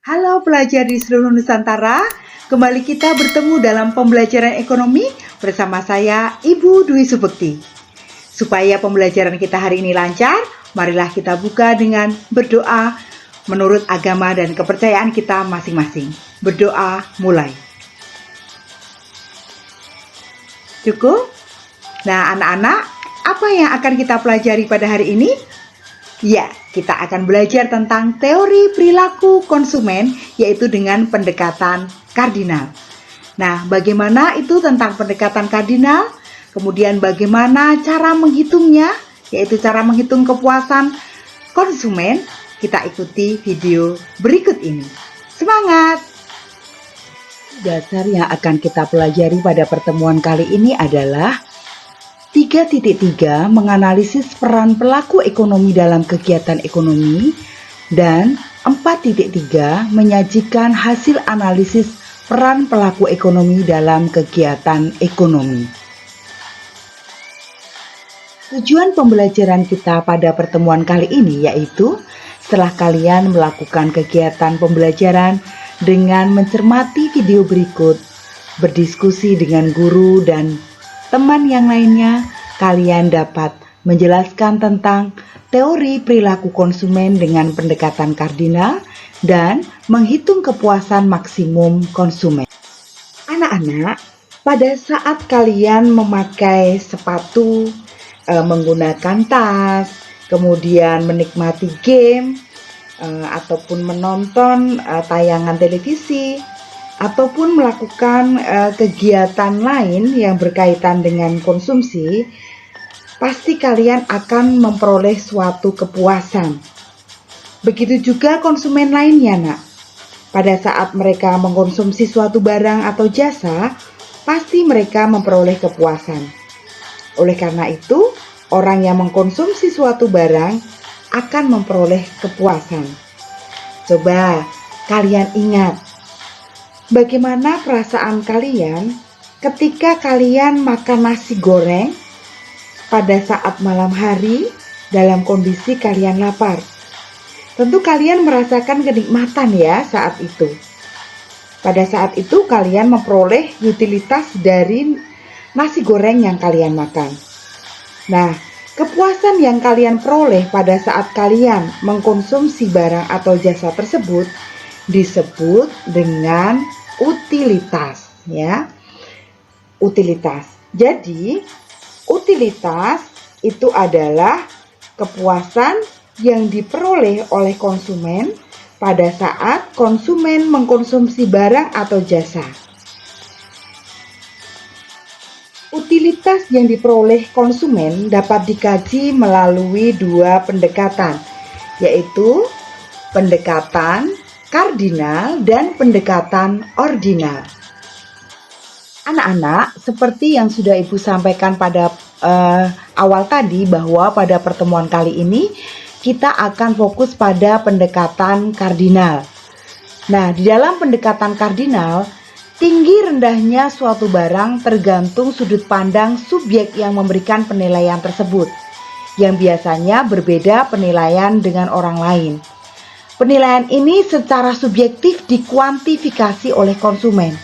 Halo pelajar di seluruh Nusantara, kembali kita bertemu dalam pembelajaran ekonomi bersama saya Ibu Dwi Subekti. Supaya pembelajaran kita hari ini lancar, marilah kita buka dengan berdoa menurut agama dan kepercayaan kita masing-masing. Berdoa mulai. Cukup? Nah anak-anak, apa yang akan kita pelajari pada hari ini? Ya, kita akan belajar tentang teori perilaku konsumen, yaitu dengan pendekatan kardinal. Nah, bagaimana itu tentang pendekatan kardinal? Kemudian bagaimana cara menghitungnya, yaitu cara menghitung kepuasan konsumen? Kita ikuti video berikut ini. Semangat! Dasar yang akan kita pelajari pada pertemuan kali ini adalah 3.3 menganalisis peran pelaku ekonomi dalam kegiatan ekonomi, dan 4.3 menyajikan hasil analisis peran pelaku ekonomi dalam kegiatan ekonomi. Tujuan pembelajaran kita pada pertemuan kali ini yaitu setelah kalian melakukan kegiatan pembelajaran dengan mencermati video berikut, berdiskusi dengan guru dan teman yang lainnya, kalian dapat menjelaskan tentang teori perilaku konsumen dengan pendekatan kardinal dan menghitung kepuasan maksimum konsumen. Anak-anak, pada saat kalian memakai sepatu, menggunakan tas, kemudian menikmati game, ataupun menonton tayangan televisi, ataupun melakukan kegiatan lain yang berkaitan dengan konsumsi, pasti kalian akan memperoleh suatu kepuasan. Begitu juga konsumen lainnya, nak. Pada saat mereka mengkonsumsi suatu barang atau jasa, pasti mereka memperoleh kepuasan. Oleh karena itu, orang yang mengkonsumsi suatu barang akan memperoleh kepuasan. Coba kalian ingat, bagaimana perasaan kalian ketika kalian makan nasi goreng pada saat malam hari dalam kondisi kalian lapar? Tentu kalian merasakan kenikmatan ya saat itu. Pada saat itu kalian memperoleh utilitas dari nasi goreng yang kalian makan. Nah, kepuasan yang kalian peroleh pada saat kalian mengkonsumsi barang atau jasa tersebut disebut dengan utilitas, ya. Utilitas. Jadi, utilitas itu adalah kepuasan yang diperoleh oleh konsumen pada saat konsumen mengkonsumsi barang atau jasa. Utilitas yang diperoleh konsumen dapat dikaji melalui dua pendekatan, yaitu pendekatan kardinal dan pendekatan ordinal. Anak-anak, seperti yang sudah Ibu sampaikan pada awal tadi, bahwa pada pertemuan kali ini kita akan fokus pada pendekatan kardinal. Nah, di dalam pendekatan kardinal, tinggi rendahnya suatu barang tergantung sudut pandang subjek yang memberikan penilaian tersebut, yang biasanya berbeda penilaian dengan orang lain. Penilaian ini secara subjektif dikuantifikasi oleh konsumen.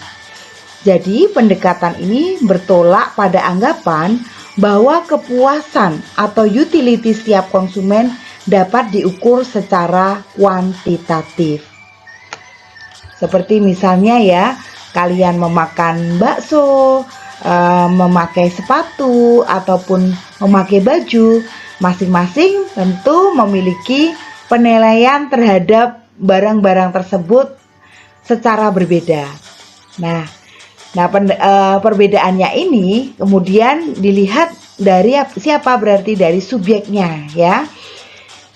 Jadi, pendekatan ini bertolak pada anggapan bahwa kepuasan atau utility setiap konsumen dapat diukur secara kuantitatif. Seperti misalnya ya, kalian memakan bakso, memakai sepatu, ataupun memakai baju, masing-masing tentu memiliki penilaian terhadap barang-barang tersebut secara berbeda. Nah, perbedaannya ini kemudian dilihat dari siapa, berarti dari subjeknya, ya,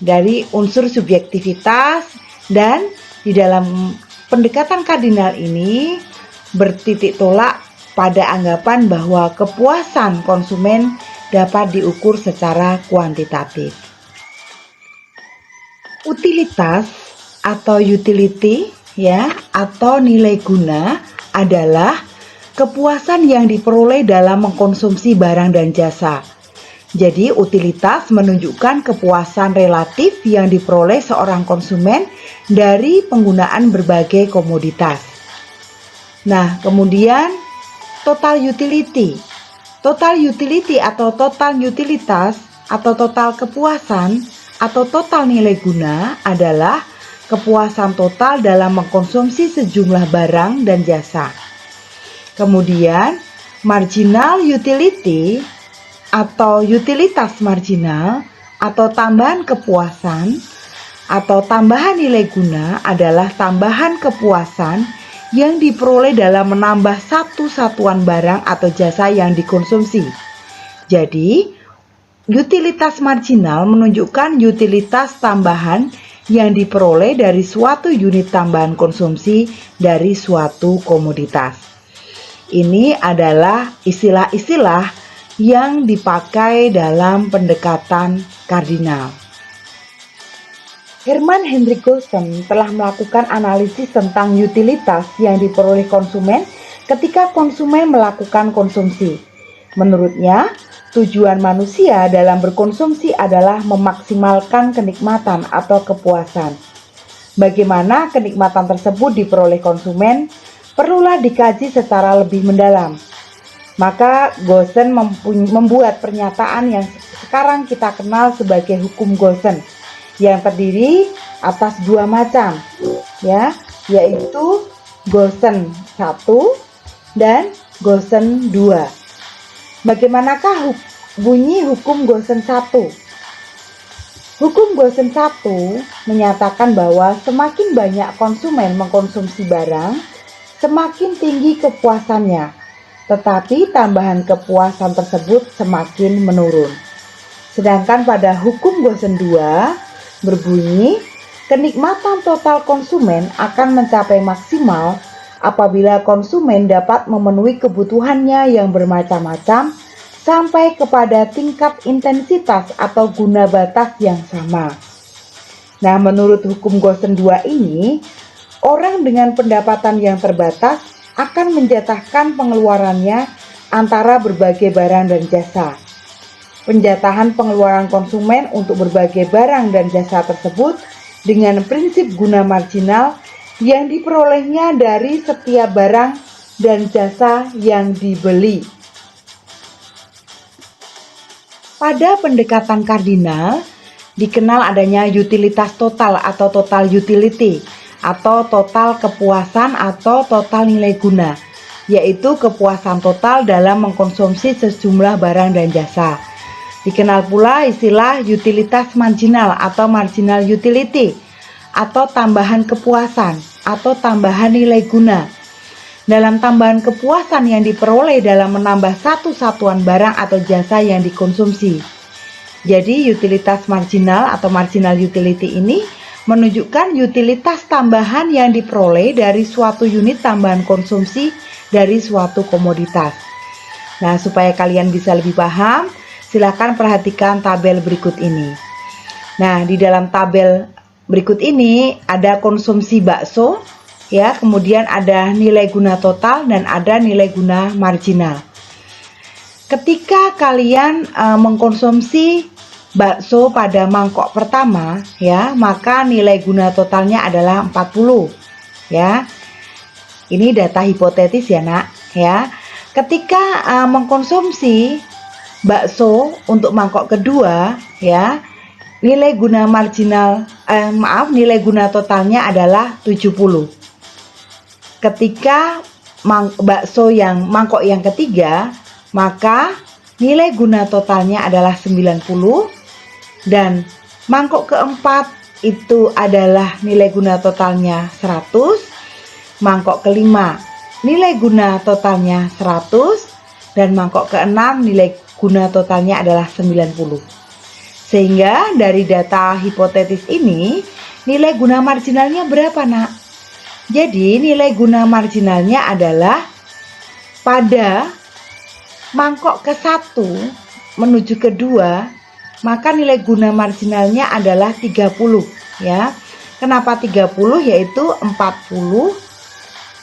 dari unsur subjektivitas. Dan di dalam pendekatan kardinal ini bertitik tolak pada anggapan bahwa kepuasan konsumen dapat diukur secara kuantitatif. Utilitas atau utility, ya, atau nilai guna adalah kepuasan yang diperoleh dalam mengkonsumsi barang dan jasa. Jadi utilitas menunjukkan kepuasan relatif yang diperoleh seorang konsumen dari penggunaan berbagai komoditas. Nah, kemudian total utility. Total utility atau total utilitas atau total kepuasan atau total nilai guna adalah kepuasan total dalam mengkonsumsi sejumlah barang dan jasa. Kemudian marginal utility atau utilitas marginal atau tambahan kepuasan atau tambahan nilai guna adalah tambahan kepuasan yang diperoleh dalam menambah satu satuan barang atau jasa yang dikonsumsi. Jadi, utilitas marginal menunjukkan utilitas tambahan yang diperoleh dari suatu unit tambahan konsumsi dari suatu komoditas. Ini adalah istilah-istilah yang dipakai dalam pendekatan kardinal. Hermann Hendrik Goosen telah melakukan analisis tentang utilitas yang diperoleh konsumen ketika konsumen melakukan konsumsi. Menurutnya, tujuan manusia dalam berkonsumsi adalah memaksimalkan kenikmatan atau kepuasan. Bagaimana kenikmatan tersebut diperoleh konsumen perlulah dikaji secara lebih mendalam. Maka Goosen membuat pernyataan yang sekarang kita kenal sebagai hukum Goosen, yang terdiri atas dua macam, yaitu Goosen 1 dan Goosen 2. Bagaimanakah bunyi hukum Goosen 1? Hukum Goosen 1 menyatakan bahwa semakin banyak konsumen mengkonsumsi barang, semakin tinggi kepuasannya, tetapi tambahan kepuasan tersebut semakin menurun. Sedangkan pada hukum Goosen 2 berbunyi, kenikmatan total konsumen akan mencapai maksimal apabila konsumen dapat memenuhi kebutuhannya yang bermacam-macam sampai kepada tingkat intensitas atau guna batas yang sama. Nah, menurut hukum Goosen 2 ini, orang dengan pendapatan yang terbatas akan menjatahkan pengeluarannya antara berbagai barang dan jasa. Penjatahan pengeluaran konsumen untuk berbagai barang dan jasa tersebut dengan prinsip guna marginal yang diperolehnya dari setiap barang dan jasa yang dibeli. Pada pendekatan kardinal, dikenal adanya utilitas total atau total utility atau total kepuasan atau total nilai guna, yaitu kepuasan total dalam mengkonsumsi sejumlah barang dan jasa. Dikenal pula istilah utilitas marginal atau marginal utility atau tambahan kepuasan atau tambahan nilai guna. Dalam tambahan kepuasan yang diperoleh dalam menambah satu satuan barang atau jasa yang dikonsumsi. Jadi utilitas marginal atau marginal utility ini menunjukkan utilitas tambahan yang diperoleh dari suatu unit tambahan konsumsi dari suatu komoditas. Nah, supaya kalian bisa lebih paham, silakan perhatikan tabel berikut ini. Nah, di dalam tabel berikut ini ada konsumsi bakso, kemudian ada nilai guna total dan ada nilai guna marginal. Ketika kalian mengkonsumsi bakso pada mangkok pertama, maka nilai guna totalnya adalah 40, Ini data hipotetis ya, Nak, Ketika mengkonsumsi bakso untuk mangkok kedua, nilai guna nilai guna totalnya adalah 70. Ketika bakso yang mangkok yang ketiga, maka nilai guna totalnya adalah 90 dan mangkok keempat itu adalah nilai guna totalnya 100, mangkok kelima nilai guna totalnya 100 dan mangkok keenam nilai guna totalnya adalah 90. Sehingga dari data hipotetis ini, nilai guna marginalnya berapa, Nak? Jadi nilai guna marginalnya adalah pada mangkok ke-1 menuju ke-2, maka nilai guna marginalnya adalah 30, Kenapa 30? Yaitu 40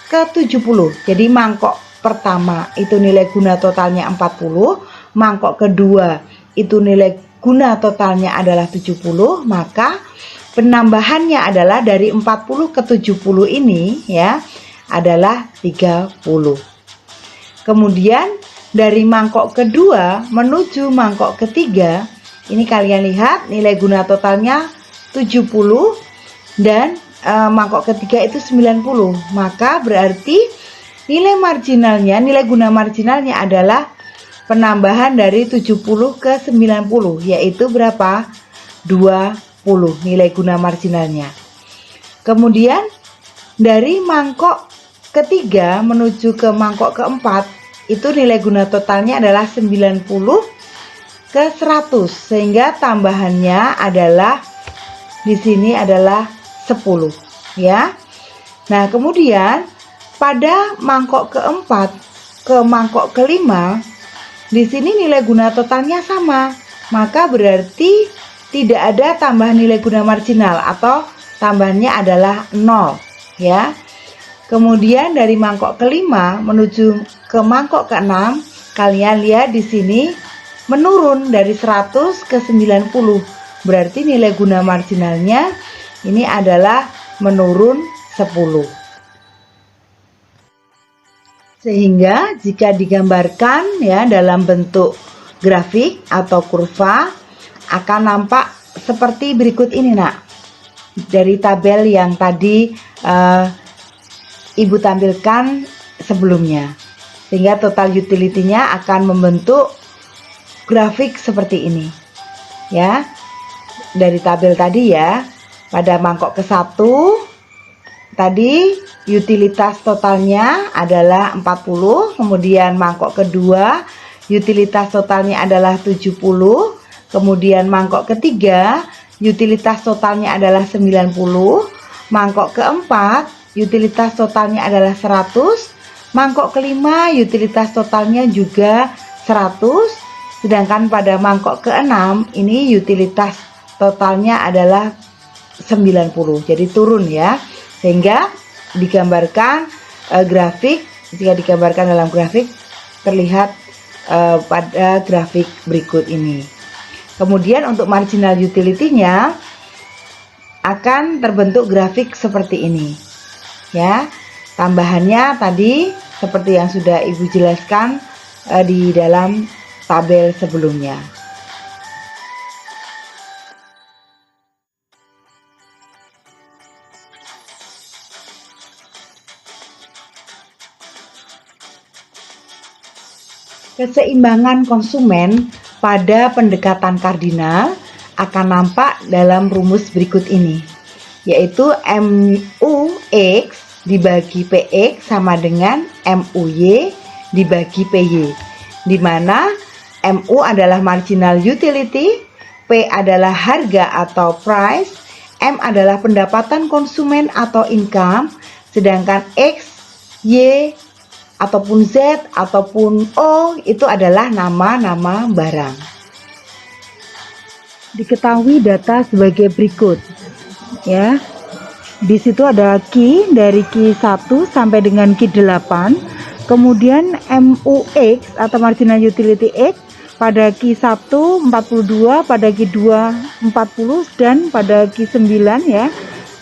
ke 70. Jadi mangkok pertama itu nilai guna totalnya 40, mangkok kedua itu nilai guna totalnya adalah 70, maka penambahannya adalah dari 40 ke 70 ini ya adalah 30. Kemudian dari mangkok kedua menuju mangkok ketiga, ini kalian lihat nilai guna totalnya 70 dan mangkok ketiga itu 90. Maka berarti nilai marginalnya, nilai guna marginalnya adalah penambahan dari 70 ke 90, yaitu berapa? 20 nilai guna marginalnya. Kemudian dari mangkok ketiga menuju ke mangkok keempat, itu nilai guna totalnya adalah 90 ke 100, sehingga tambahannya adalah di sini adalah 10 ya. Nah, kemudian pada mangkok keempat ke mangkok kelima, di sini nilai guna totalnya sama, maka berarti tidak ada tambahan nilai guna marginal atau tambahannya adalah 0 ya. Kemudian dari mangkok kelima menuju ke mangkok keenam, kalian lihat di sini menurun dari 100 ke 90. Berarti nilai guna marginalnya ini adalah menurun 10. Sehingga jika digambarkan ya dalam bentuk grafik atau kurva akan nampak seperti berikut ini, Nak. Dari tabel yang tadi Ibu tampilkan sebelumnya. Sehingga total utility-nya akan membentuk grafik seperti ini. Ya. Dari tabel tadi ya, pada mangkok ke-1 tadi utilitas totalnya adalah 40, kemudian mangkok kedua utilitas totalnya adalah 70, kemudian mangkok ketiga utilitas totalnya adalah 90, mangkok keempat utilitas totalnya adalah 100, mangkok kelima utilitas totalnya juga 100, sedangkan pada mangkok keenam ini utilitas totalnya adalah 90, jadi turun ya. Sehingga digambarkan grafik, jika digambarkan dalam grafik terlihat pada grafik berikut ini. Kemudian untuk marginal utility-nya akan terbentuk grafik seperti ini. Ya, tambahannya tadi seperti yang sudah Ibu jelaskan di dalam tabel sebelumnya. Keseimbangan konsumen pada pendekatan kardinal akan nampak dalam rumus berikut ini, yaitu MUX dibagi PX sama dengan MUY dibagi PY, di mana MU adalah marginal utility, P adalah harga atau price, M adalah pendapatan konsumen atau income, sedangkan X, Y, ataupun Z, ataupun O itu adalah nama-nama barang. Diketahui data sebagai berikut ya. Di situ ada key dari key 1 sampai dengan key 8. Kemudian MUX atau marginal utility X pada key 1 42, pada key 2 40 dan pada key 9 ya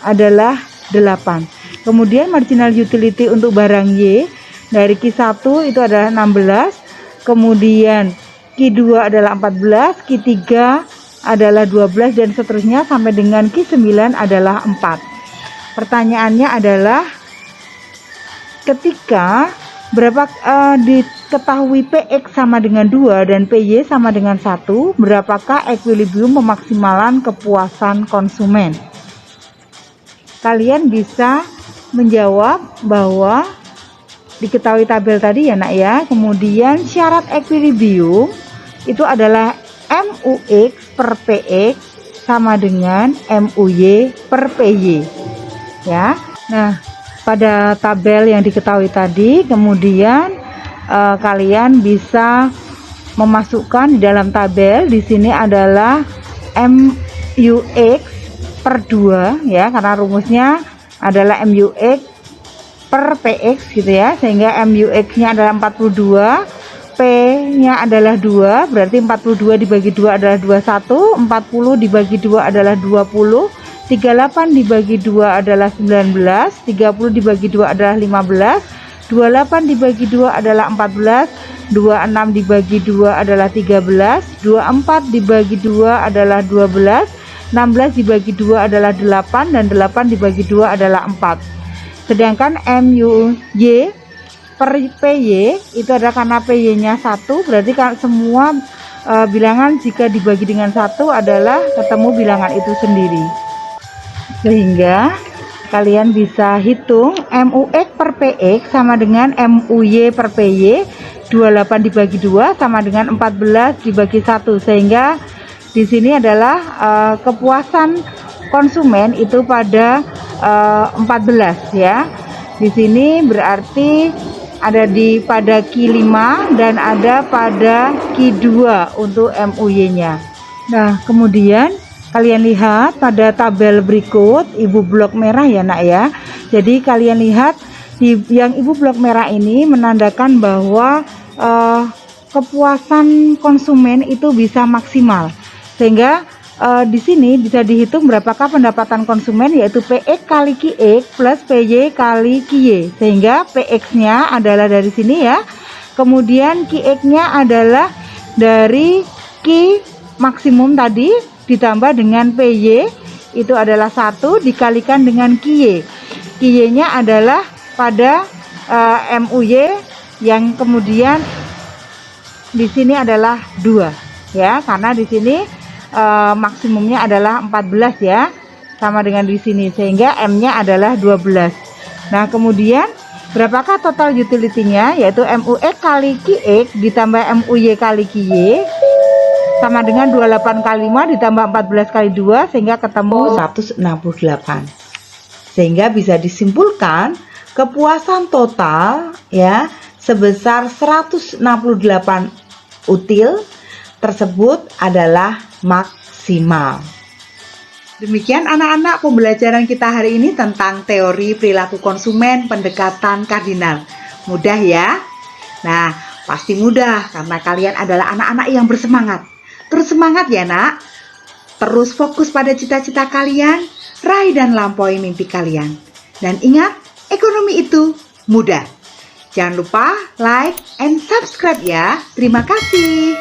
adalah 8. Kemudian marginal utility untuk barang Y dari key 1 itu adalah 16. Kemudian key 2 adalah 14, key 3 adalah 12 dan seterusnya sampai dengan key 9 adalah 4. Pertanyaannya adalah ketika diketahui PX sama dengan 2 dan PY sama dengan 1, berapakah equilibrium pemaksimalan kepuasan konsumen? Kalian bisa menjawab bahwa diketahui tabel tadi ya Nak ya. Kemudian syarat equilibrium itu adalah MUX per PX sama dengan MUY per PY ya. Nah, pada tabel yang diketahui tadi kemudian kalian bisa memasukkan di dalam tabel. Di sini adalah MUX per 2 ya, karena rumusnya adalah MUX per PX gitu ya, sehingga MUX nya adalah 42, P nya adalah 2, berarti 42 dibagi 2 adalah 21, 40 dibagi 2 adalah 20, 38 dibagi 2 adalah 19, 30 dibagi 2 adalah 15, 28 dibagi 2 adalah 14, 26 dibagi 2 adalah 13, 24 dibagi 2 adalah 12, 16 dibagi 2 adalah 8, dan 8 dibagi 2 adalah 4. Sedangkan MUY per PY itu adalah karena PY nya 1, berarti semua bilangan jika dibagi dengan 1 adalah ketemu bilangan itu sendiri. Sehingga kalian bisa hitung MUX per PX sama dengan MUY per PY, 28 dibagi 2 sama dengan 14 dibagi 1, sehingga di sini adalah kepuasan konsumen itu pada 14 ya. Di sini berarti ada pada Q5 dan ada pada Q2 untuk MUY-nya. Nah, kemudian kalian lihat pada tabel berikut, ibu blok merah ya nak ya. Jadi kalian lihat yang ibu blok merah ini menandakan bahwa kepuasan konsumen itu bisa maksimal. Sehingga di sini bisa dihitung berapakah pendapatan konsumen, yaitu PX kali QX plus PY kali QY, sehingga PX-nya adalah dari sini ya, kemudian QX-nya adalah dari Q maksimum tadi ditambah dengan PY itu adalah 1 dikalikan dengan QY. QY-nya adalah pada MUY yang kemudian di sini adalah 2 ya, karena di sini maksimumnya adalah 14 ya, sama dengan di sini, sehingga M-nya adalah 12. Nah, kemudian berapakah total utility-nya, yaitu MUX kali QX ditambah MUY kali QY sama dengan 28 kali 5 ditambah 14 kali 2, sehingga ketemu 168. Sehingga bisa disimpulkan kepuasan total ya sebesar 168 util tersebut adalah maksimal. Demikian anak-anak pembelajaran kita hari ini tentang teori perilaku konsumen pendekatan kardinal. Mudah ya? Nah, pasti mudah karena kalian adalah anak-anak yang bersemangat. Terus semangat ya nak. Terus fokus pada cita-cita kalian, raih dan lampaui mimpi kalian. Dan ingat, ekonomi itu mudah. Jangan lupa like and subscribe ya. Terima kasih.